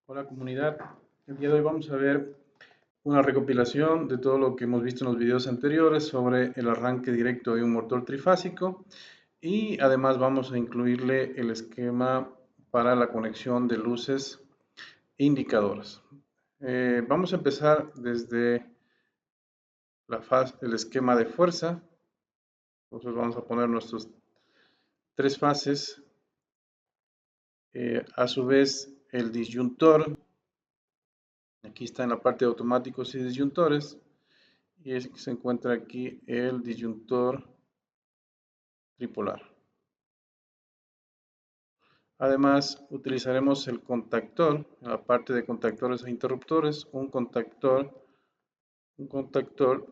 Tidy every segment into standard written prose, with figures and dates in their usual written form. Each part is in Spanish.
Hola comunidad, el día de hoy vamos a ver una recopilación de todo lo que hemos visto en los videos anteriores sobre el arranque directo de un motor trifásico y además vamos a incluirle el esquema para la conexión de luces e indicadoras. Vamos a empezar desde el esquema de fuerza. Entonces vamos a poner nuestros tres fases, a su vez el disyuntor. Aquí está en la parte de automáticos y disyuntores. Y es que se encuentra aquí el disyuntor tripolar. Además, utilizaremos el contactor, en la parte de contactores e interruptores, un contactor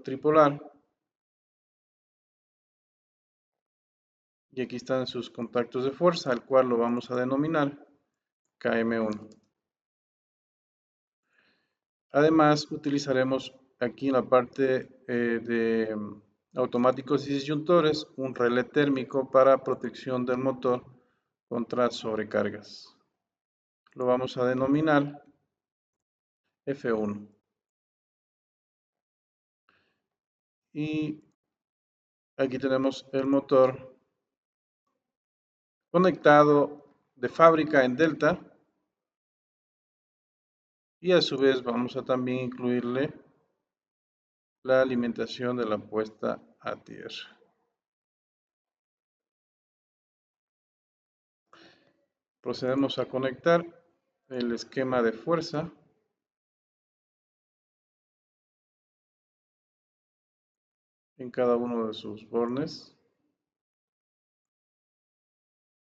tripolar. Y aquí están sus contactos de fuerza, el cual lo vamos a denominar KM1. Además, utilizaremos aquí en la parte de automáticos y disyuntores un relé térmico para protección del motor contra sobrecargas. Lo vamos a denominar F1. Y aquí tenemos el motor conectado de fábrica en delta. Y a su vez vamos a también incluirle la alimentación de la puesta a tierra. Procedemos a conectar el esquema de fuerza. En cada uno de sus bornes.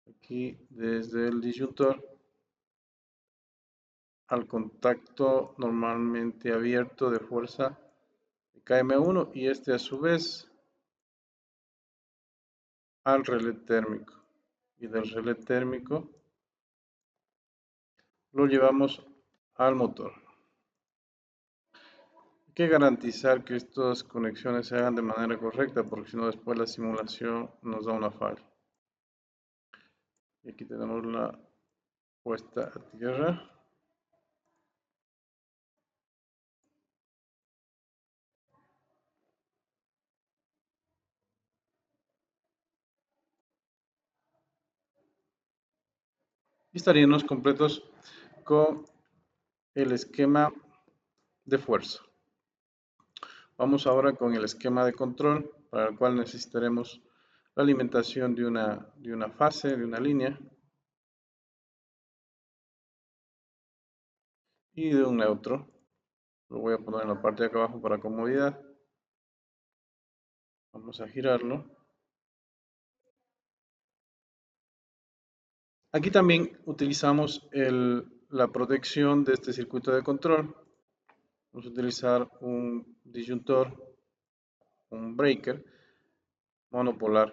Aquí desde el disyuntor al contacto normalmente abierto de fuerza de KM1 y este a su vez al relé térmico. Y del relé térmico lo llevamos al motor. Hay que garantizar que estas conexiones se hagan de manera correcta porque si no después la simulación nos da una falla. Y aquí tenemos la puesta a tierra. Y estaríamos completos con el esquema de fuerza. Vamos ahora con el esquema de control, para el cual necesitaremos la alimentación de una fase, de una línea, y de un neutro. Lo voy a poner en la parte de acá abajo para comodidad. Vamos a girarlo. Aquí también utilizamos la protección de este circuito de control. Vamos a utilizar un disyuntor, un breaker monopolar.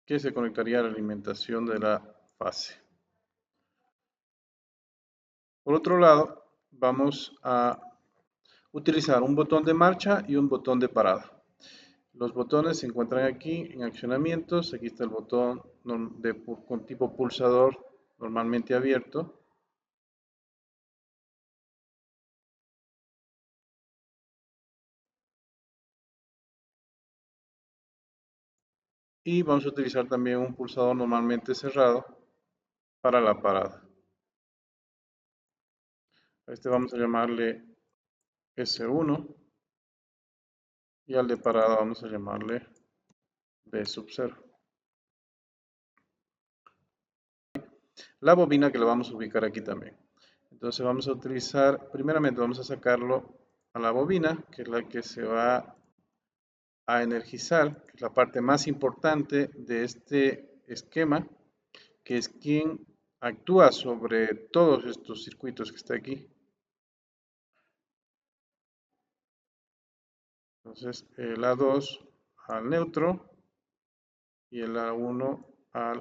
Que se conectaría a la alimentación de la fase. Por otro lado, vamos a utilizar un botón de marcha y un botón de parada. Los botones se encuentran aquí en accionamientos. Aquí está el botón con tipo pulsador normalmente abierto. Y vamos a utilizar también un pulsador normalmente cerrado para la parada. A este vamos a llamarle S1 y al de parada vamos a llamarle B sub 0. La bobina que la vamos a ubicar aquí también. Entonces vamos a utilizar, primeramente vamos a sacarlo a la bobina, que es la que se va a energizar, que es la parte más importante de este esquema, que es quien actúa sobre todos estos circuitos que está aquí. Entonces el A2 al neutro y el A1 al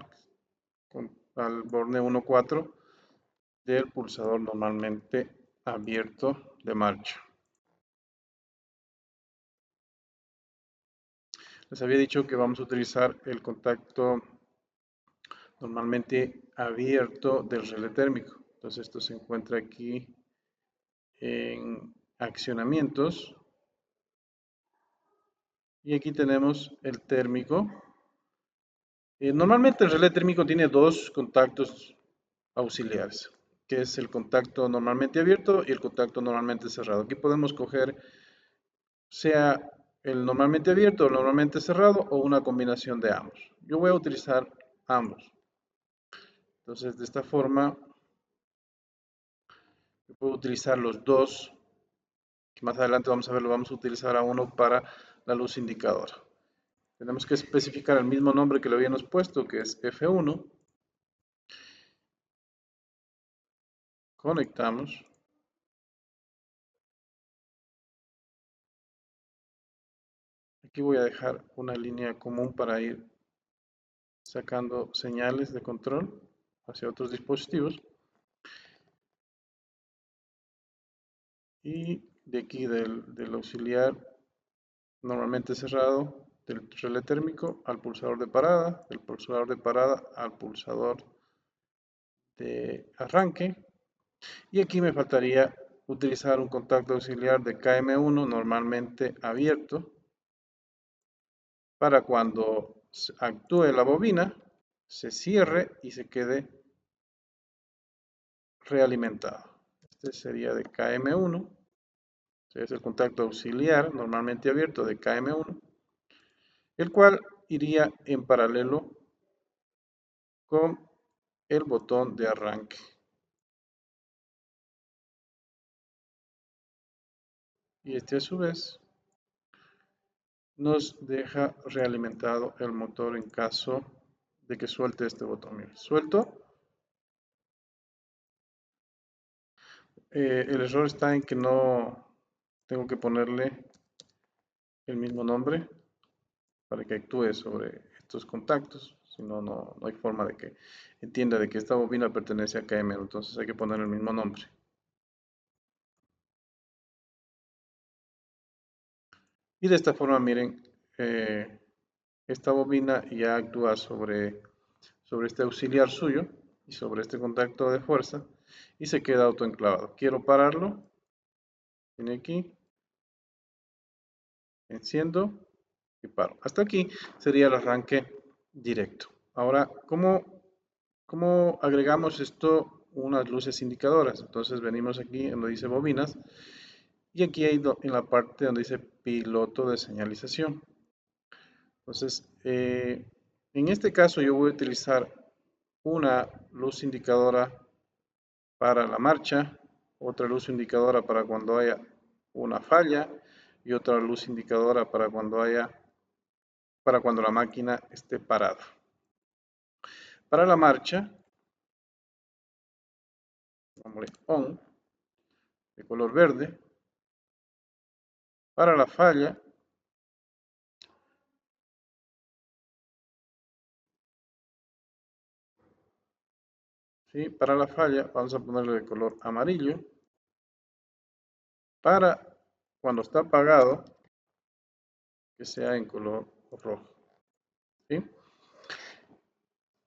borne 1.4 del pulsador normalmente abierto de marcha. Les había dicho que vamos a utilizar el contacto normalmente abierto del relé térmico. Entonces esto se encuentra aquí en accionamientos y aquí tenemos el térmico. Normalmente el relé térmico tiene dos contactos auxiliares, que es el contacto normalmente abierto y el contacto normalmente cerrado. Aquí podemos coger sea el normalmente abierto o normalmente cerrado o una combinación de ambos. Yo voy a utilizar ambos. Entonces, de esta forma, yo puedo utilizar los dos, que más adelante vamos a ver, lo vamos a utilizar a uno para la luz indicadora. Tenemos que especificar el mismo nombre que le habíamos puesto, que es F1. Conectamos. Aquí voy a dejar una línea común para ir sacando señales de control hacia otros dispositivos. Y de aquí del auxiliar normalmente cerrado del relé térmico al pulsador de parada, del pulsador de parada al pulsador de arranque. Y aquí me faltaría utilizar un contacto auxiliar de KM1 normalmente abierto para cuando actúe la bobina, se cierre y se quede realimentado. Este sería de KM1, es el contacto auxiliar normalmente abierto de KM1, el cual iría en paralelo con el botón de arranque. Y este a su vez nos deja realimentado el motor en caso de que suelte este botón. Mira, suelto. El error está en que no tengo que ponerle el mismo nombre para que actúe sobre estos contactos. Si no, no hay forma de que entienda de que esta bobina pertenece a KM. Entonces hay que poner el mismo nombre. Y de esta forma, miren, esta bobina ya actúa sobre este auxiliar suyo y sobre este contacto de fuerza y se queda autoenclavado. Quiero pararlo, viene aquí, enciendo y paro. Hasta aquí sería el arranque directo. Ahora, ¿cómo agregamos esto? Unas luces indicadoras. Entonces venimos aquí donde dice bobinas y aquí hay en la parte donde dice piloto de señalización. Entonces, en este caso yo voy a utilizar una luz indicadora para la marcha, otra luz indicadora para cuando haya una falla y otra luz indicadora para cuando la máquina esté parada. Para la marcha, ponle on, de color verde. Para la falla, ¿sí? Para la falla vamos a ponerle de color amarillo. Para cuando está apagado, que sea en color rojo. ¿Sí?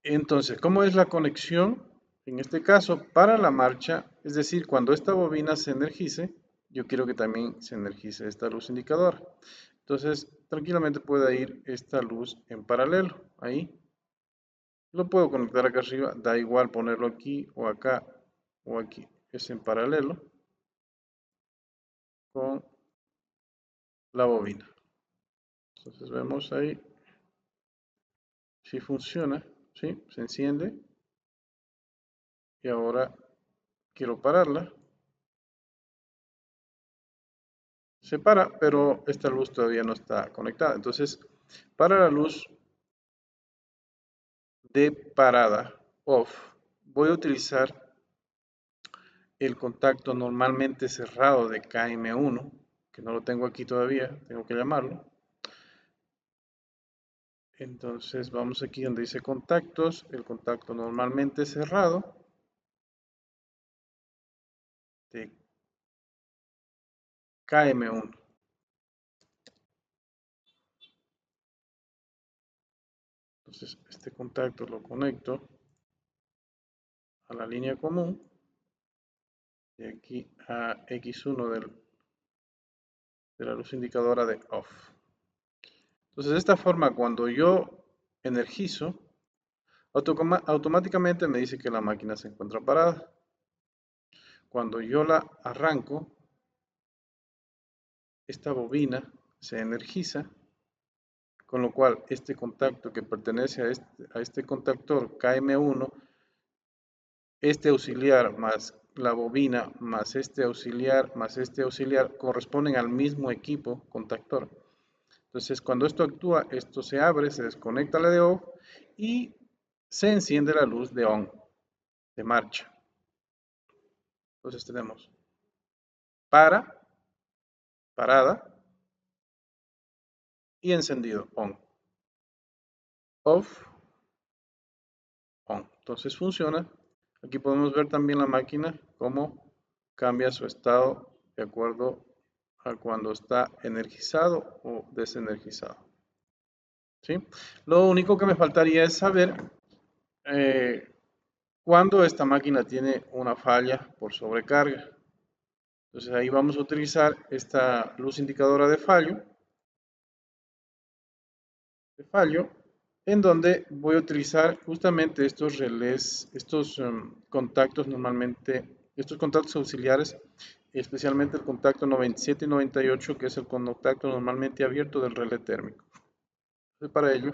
Entonces, ¿cómo es la conexión? En este caso, para la marcha, es decir, cuando esta bobina se energice, yo quiero que también se energice esta luz indicadora. Entonces, tranquilamente puede ir esta luz en paralelo, ahí. Lo puedo conectar acá arriba, da igual ponerlo aquí o acá o aquí. Es en paralelo con la bobina. Entonces vemos ahí si funciona, ¿sí? Se enciende y ahora quiero pararla. Se para, pero esta luz todavía no está conectada. Entonces, para la luz de parada off, voy a utilizar el contacto normalmente cerrado de KM1, que no lo tengo aquí todavía, tengo que llamarlo. Entonces vamos aquí donde dice contactos, el contacto normalmente cerrado de KM1. Entonces este contacto lo conecto a la línea común, de aquí a X1 de la luz indicadora de off. Entonces, de esta forma, cuando yo energizo, automáticamente me dice que la máquina se encuentra parada. Cuando yo la arranco, esta bobina se energiza, con lo cual este contacto que pertenece a este contactor KM1, este auxiliar más la bobina más este auxiliar corresponden al mismo equipo contactor. Entonces, cuando esto actúa, esto se abre, se desconecta la de off y se enciende la luz de on, de marcha. Entonces tenemos parada y encendido, on, off, on. Entonces funciona. Aquí podemos ver también la máquina cómo cambia su estado de acuerdo a cuando está energizado o desenergizado. ¿Sí? Lo único que me faltaría es saber cuándo esta máquina tiene una falla por sobrecarga. Entonces ahí vamos a utilizar esta luz indicadora de fallo, en donde voy a utilizar justamente estos relés, estos contactos normalmente, estos contactos auxiliares, especialmente el contacto 97 y 98, que es el contacto normalmente abierto del relé térmico. Entonces, para ello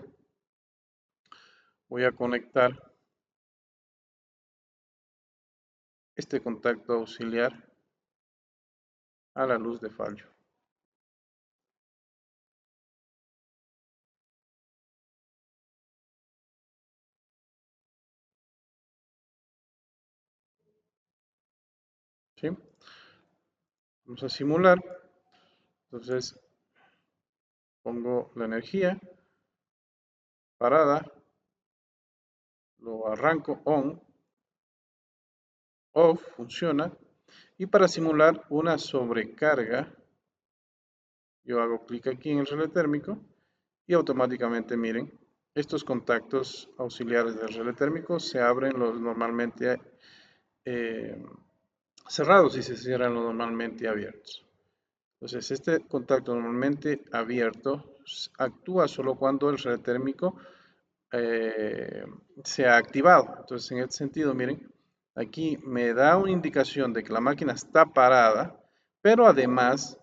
voy a conectar este contacto auxiliar a la luz de fallo. ¿Sí? Vamos a simular. Entonces pongo la energía parada, lo arranco on, off, funciona. Y para simular una sobrecarga, yo hago clic aquí en el relé térmico y automáticamente, miren, estos contactos auxiliares del relé térmico se abren los normalmente cerrados y se cierran los normalmente abiertos. Entonces, este contacto normalmente abierto actúa solo cuando el relé térmico se ha activado. Entonces, en este sentido, miren, aquí me da una indicación de que la máquina está parada, pero además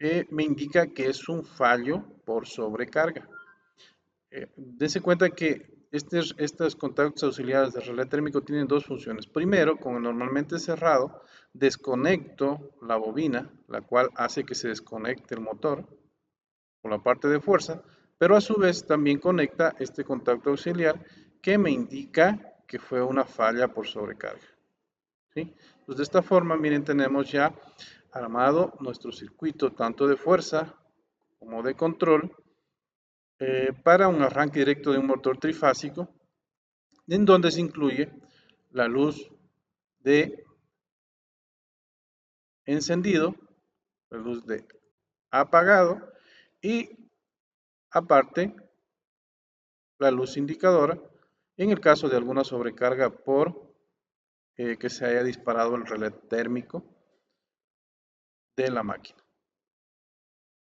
me indica que es un fallo por sobrecarga. Dense cuenta que estos contactos auxiliares de relé térmico tienen dos funciones. Primero, con el normalmente cerrado, desconecto la bobina, la cual hace que se desconecte el motor con la parte de fuerza, pero a su vez también conecta este contacto auxiliar que me indica que fue una falla por sobrecarga. ¿Sí? Pues de esta forma, miren, tenemos ya armado nuestro circuito tanto de fuerza como de control para un arranque directo de un motor trifásico, en donde se incluye la luz de encendido, la luz de apagado y aparte la luz indicadora en el caso de alguna sobrecarga por que se haya disparado el relé térmico de la máquina.